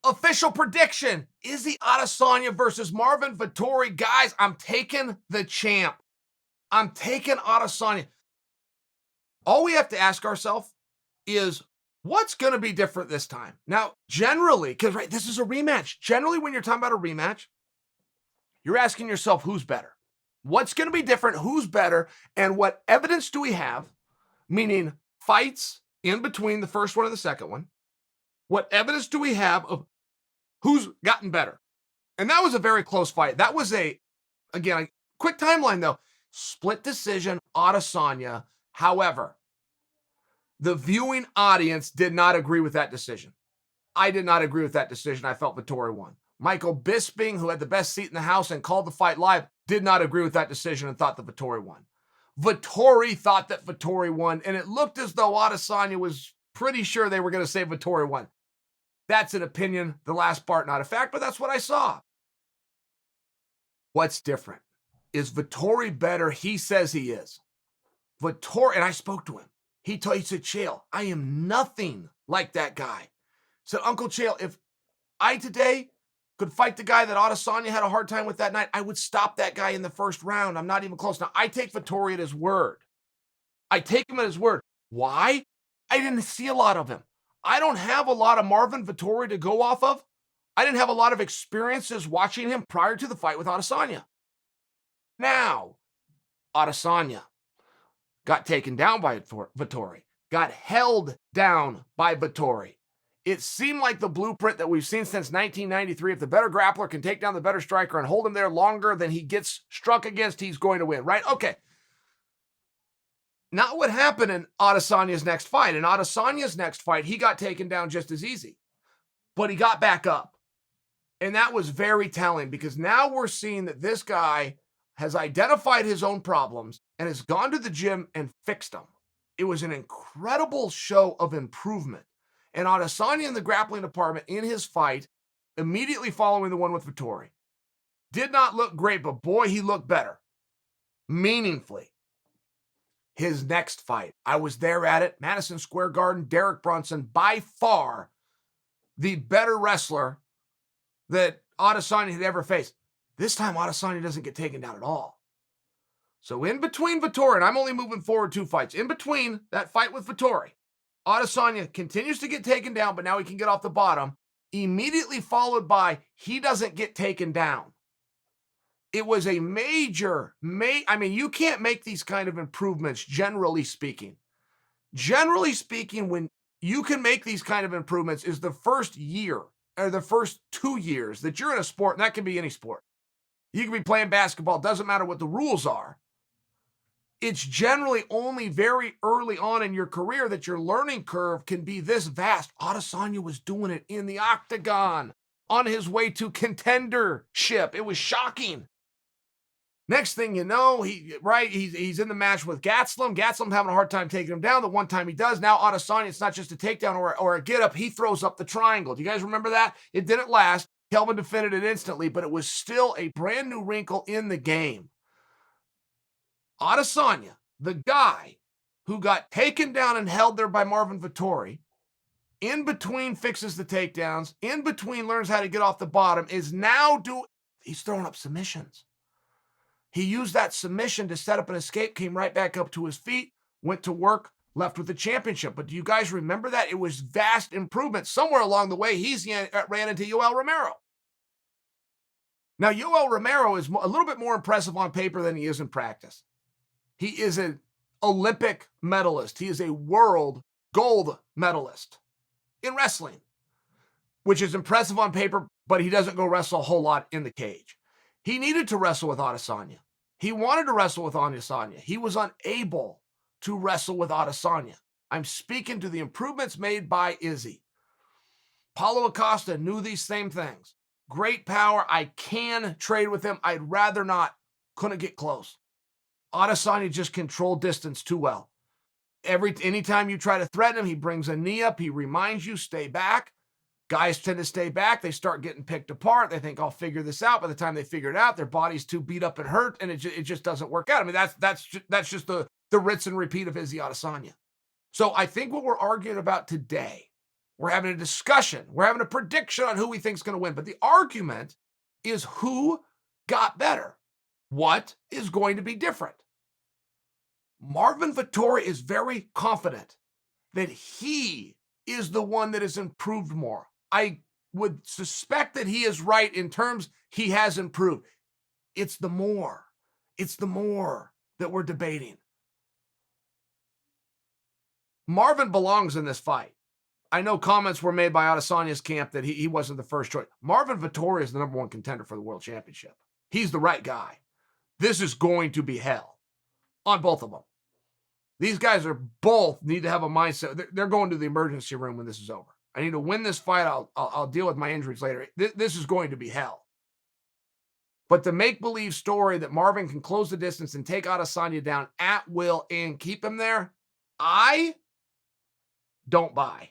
Official prediction, Izzy Adesanya versus Marvin Vettori. Guys, I'm taking the champ. I'm taking Adesanya. All we have to ask ourselves is, what's going to be different this time? Now, generally, because right, this is a rematch. Generally, when you're talking about a rematch, you're asking yourself, who's better? What's going to be different? Who's better? And what evidence do we have? Meaning fights in between the first one and the second one. What evidence do we have of who's gotten better? And that was a very close fight. That was again, a quick timeline though. Split decision, Adesanya. However, the viewing audience did not agree with that decision. I did not agree with that decision. I felt Vettori won. Michael Bisping, who had the best seat in the house and called the fight live, did not agree with that decision and thought that Vettori won. Vettori thought that Vettori won, and it looked as though Adesanya was pretty sure they were going to say Vettori won. That's an opinion, the last part not a fact, but that's what I saw. What's different? Is Vettori better? He says he is. Vettori, and I spoke to him. He said, Chael, I am nothing like that guy. Said, Uncle Chael, if I today could fight the guy that Adesanya had a hard time with that night, I would stop that guy in the first round. I'm not even close. Now, I take Vettori at his word. I take him at his word. Why? I didn't see a lot of him. I don't have a lot of Marvin Vettori to go off of. I didn't have a lot of experiences watching him prior to the fight with Adesanya. Now, Adesanya got taken down by Vettori, got held down by Vettori. It seemed like the blueprint that we've seen since 1993. If the better grappler can take down the better striker and hold him there longer than he gets struck against, he's going to win, right? Okay. Not what happened in Adesanya's next fight. In Adesanya's next fight, he got taken down just as easy, but he got back up. And that was very telling because now we're seeing that this guy has identified his own problems and has gone to the gym and fixed them. It was an incredible show of improvement. And Adesanya in the grappling department in his fight, immediately following the one with Vettori, did not look great, but boy, he looked better. Meaningfully. His next fight, I was there at it, Madison Square Garden, Derek Brunson, by far the better wrestler that Adesanya had ever faced. This time, Adesanya doesn't get taken down at all. So in between Vettori, and I'm only moving forward 2 fights, in between that fight with Vettori, Adesanya continues to get taken down, but now he can get off the bottom, immediately followed by he doesn't get taken down. It was a major, you can't make these kind of improvements, generally speaking. Generally speaking, when you can make these kind of improvements is the first year or the first 2 years that you're in a sport, and that can be any sport. You can be playing basketball, doesn't matter what the rules are. It's generally only very early on in your career that your learning curve can be this vast. Adesanya was doing it in the octagon on his way to contendership. It was shocking. Next thing you know, he's in the match with Gastelum. Gastelum having a hard time taking him down. The one time he does, now Adesanya, it's not just a takedown or a get up. He throws up the triangle. Do you guys remember that? It didn't last. Kelvin defended it instantly, but it was still a brand new wrinkle in the game. Adesanya, the guy who got taken down and held there by Marvin Vettori, in between fixes the takedowns, in between learns how to get off the bottom, he's throwing up submissions. He used that submission to set up an escape, came right back up to his feet, went to work, left with the championship. But do you guys remember that? It was vast improvement. Somewhere along the way, he's ran into Yoel Romero. Now, Yoel Romero is a little bit more impressive on paper than he is in practice. He is an Olympic medalist. He is a world gold medalist in wrestling, which is impressive on paper, but he doesn't go wrestle a whole lot in the cage. He needed to wrestle with Adesanya. He wanted to wrestle with Adesanya. He was unable to wrestle with Adesanya. I'm speaking to the improvements made by Izzy. Paulo Acosta knew these same things. Great power. I can trade with him. I'd rather not. Couldn't get close. Adesanya just controlled distance too well. Anytime you try to threaten him, he brings a knee up. He reminds you, stay back. Guys tend to stay back. They start getting picked apart. They think, I'll figure this out. By the time they figure it out, their body's too beat up and hurt, and it just doesn't work out. I mean, that's just the rinse and repeat of Izzy Adesanya. So I think what we're arguing about today, We're having a discussion. We're having a prediction on who we think is going to win. But the argument is who got better. What is going to be different? Marvin Vettori is very confident that he is the one that has improved more. I would suspect that he is right in terms he has improved. It's the more. It's the more that we're debating. Marvin belongs in this fight. I know comments were made by Adesanya's camp that he wasn't the first choice. Marvin Vettori is the number one contender for the world championship. He's the right guy. This is going to be hell on both of them. These guys are both need to have a mindset. They're going to the emergency room when this is over. I need to win this fight. I'll deal with my injuries later. This is going to be hell. But the make-believe story that Marvin can close the distance and take Adesanya down at will and keep him there, I don't buy.